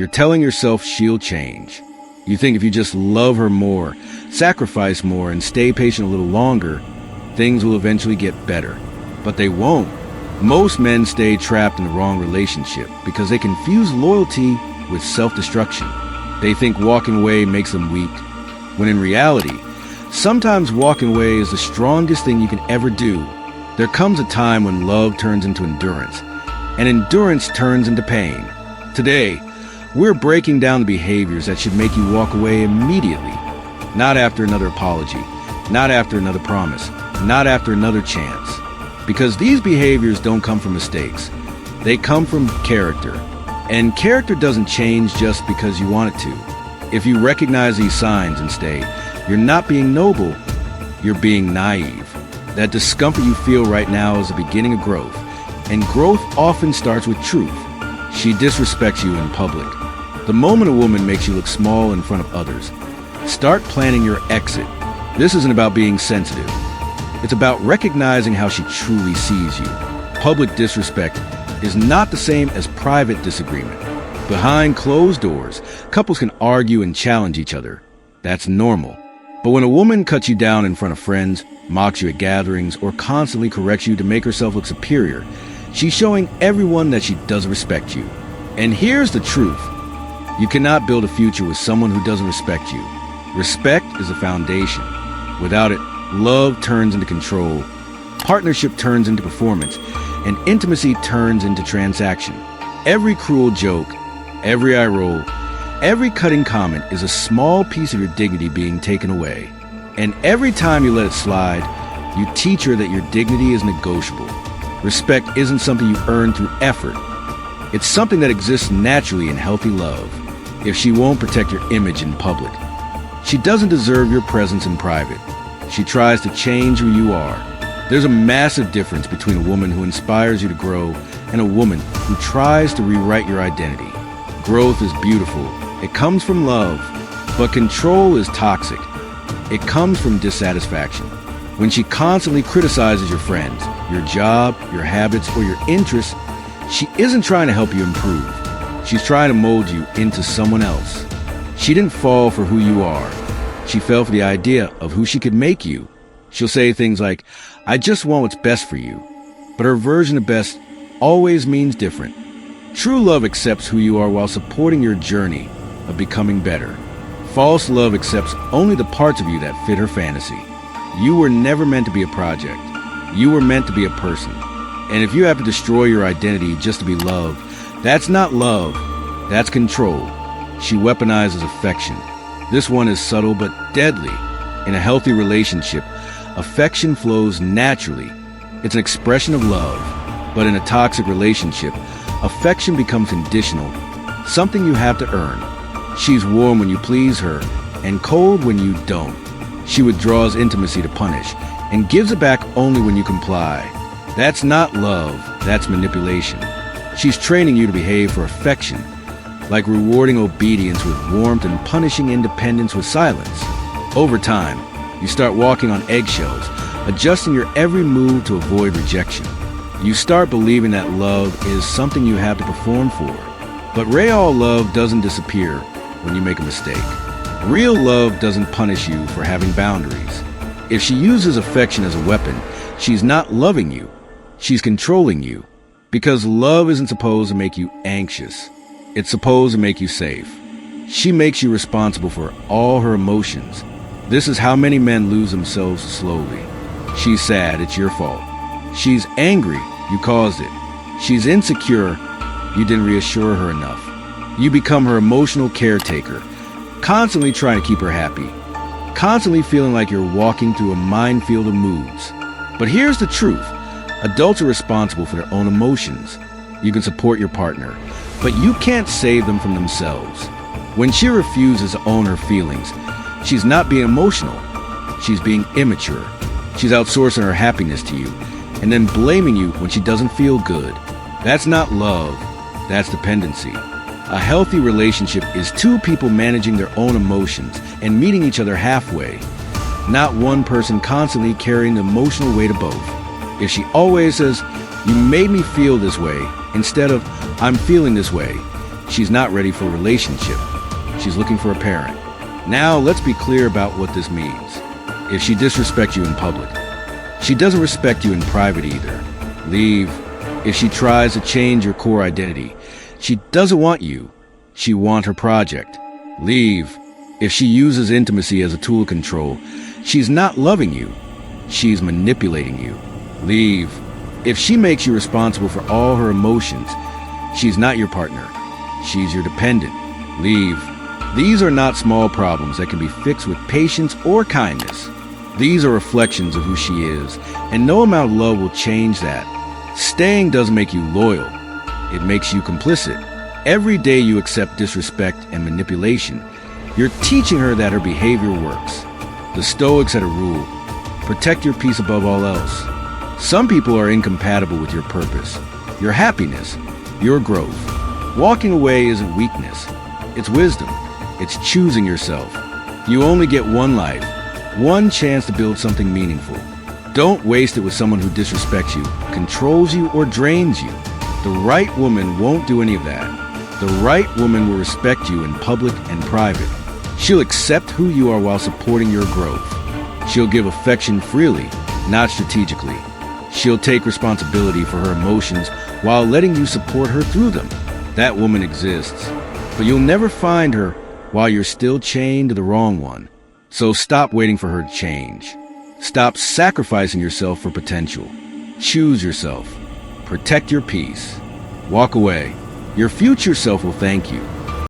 You're telling yourself she'll change. You think if you just love her more, sacrifice more, and stay patient a little longer, things will eventually get better. But they won't. Most men stay trapped in the wrong relationship because they confuse loyalty with self-destruction. They think walking away makes them weak, when in reality, sometimes walking away is the strongest thing you can ever do. There comes a time when love turns into endurance, and endurance turns into pain. Today, we're breaking down the behaviors that should make you walk away immediately. Not after another apology, not after another promise, not after another chance. Because these behaviors don't come from mistakes. They come from character. And character doesn't change just because you want it to. If you recognize these signs and stay, you're not being noble, you're being naive. That discomfort you feel right now is the beginning of growth. And growth often starts with truth. She disrespects you in public. The moment a woman makes you look small in front of others, start planning your exit. This isn't about being sensitive. It's about recognizing how she truly sees you. Public disrespect is not the same as private disagreement. Behind closed doors, couples can argue and challenge each other. That's normal. But when a woman cuts you down in front of friends, mocks you at gatherings, or constantly corrects you to make herself look superior, she's showing everyone that she doesn't respect you. And here's the truth. You cannot build a future with someone who doesn't respect you. Respect is a foundation. Without it, love turns into control, partnership turns into performance, and intimacy turns into transaction. Every cruel joke, every eye roll, every cutting comment is a small piece of your dignity being taken away. And every time you let it slide, you teach her that your dignity is negotiable. Respect isn't something you earn through effort. It's something that exists naturally in healthy love. If she won't protect your image in public, she doesn't deserve your presence in private. She tries to change who you are. There's a massive difference between a woman who inspires you to grow and a woman who tries to rewrite your identity. Growth is beautiful. It comes from love. But control is toxic. It comes from dissatisfaction. When she constantly criticizes your friends, your job, your habits, or your interests, she isn't trying to help you improve. She's trying to mold you into someone else. She didn't fall for who you are. She fell for the idea of who she could make you. She'll say things like, "I just want what's best for you." But her version of best always means different. True love accepts who you are while supporting your journey of becoming better. False love accepts only the parts of you that fit her fantasy. You were never meant to be a project. You were meant to be a person. And if you have to destroy your identity just to be loved, that's not love, that's control. She weaponizes affection. This one is subtle but deadly. In a healthy relationship, affection flows naturally. It's an expression of love. But in a toxic relationship, affection becomes conditional, something you have to earn. She's warm when you please her and cold when you don't. She withdraws intimacy to punish and gives it back only when you comply. That's not love, that's manipulation. She's training you to behave for affection, like rewarding obedience with warmth and punishing independence with silence. Over time, you start walking on eggshells, adjusting your every move to avoid rejection. You start believing that love is something you have to perform for. But real love doesn't disappear when you make a mistake. Real love doesn't punish you for having boundaries. If she uses affection as a weapon, she's not loving you. She's controlling you. Because love isn't supposed to make you anxious. It's supposed to make you safe. She makes you responsible for all her emotions. This is how many men lose themselves slowly. She's sad, it's your fault. She's angry, you caused it. She's insecure, you didn't reassure her enough. You become her emotional caretaker, constantly trying to keep her happy, constantly feeling like you're walking through a minefield of moods. But here's the truth. Adults are responsible for their own emotions. You can support your partner, but you can't save them from themselves. When she refuses to own her feelings, she's not being emotional. She's being immature. She's outsourcing her happiness to you and then blaming you when she doesn't feel good. That's not love. That's dependency. A healthy relationship is two people managing their own emotions and meeting each other halfway, not one person constantly carrying the emotional weight of both. If she always says, "You made me feel this way," instead of "I'm feeling this way," She's not ready for a relationship. She's looking for a parent. Now, let's be clear about what this means. If she disrespects you in public, she doesn't respect you in private either. Leave. If she tries to change your core identity, she doesn't want you. She wants her project. Leave. If she uses intimacy as a tool of control, she's not loving you. She's manipulating you. Leave. If she makes you responsible for all her emotions, she's not your partner. She's your dependent. Leave. These are not small problems that can be fixed with patience or kindness. These are reflections of who she is, and no amount of love will change that. Staying doesn't make you loyal. It makes you complicit. Every day you accept disrespect and manipulation, you're teaching her that her behavior works. The Stoics had a rule: protect your peace above all else. Some people are incompatible with your purpose, your happiness, your growth. Walking away isn't weakness. It's wisdom. It's choosing yourself. You only get one life, one chance to build something meaningful. Don't waste it with someone who disrespects you, controls you, or drains you. The right woman won't do any of that. The right woman will respect you in public and private. She'll accept who you are while supporting your growth. She'll give affection freely, not strategically. She'll take responsibility for her emotions while letting you support her through them. That woman exists, but you'll never find her while you're still chained to the wrong one. So stop waiting for her to change. Stop sacrificing yourself for potential. Choose yourself. Protect your peace. Walk away. Your future self will thank you.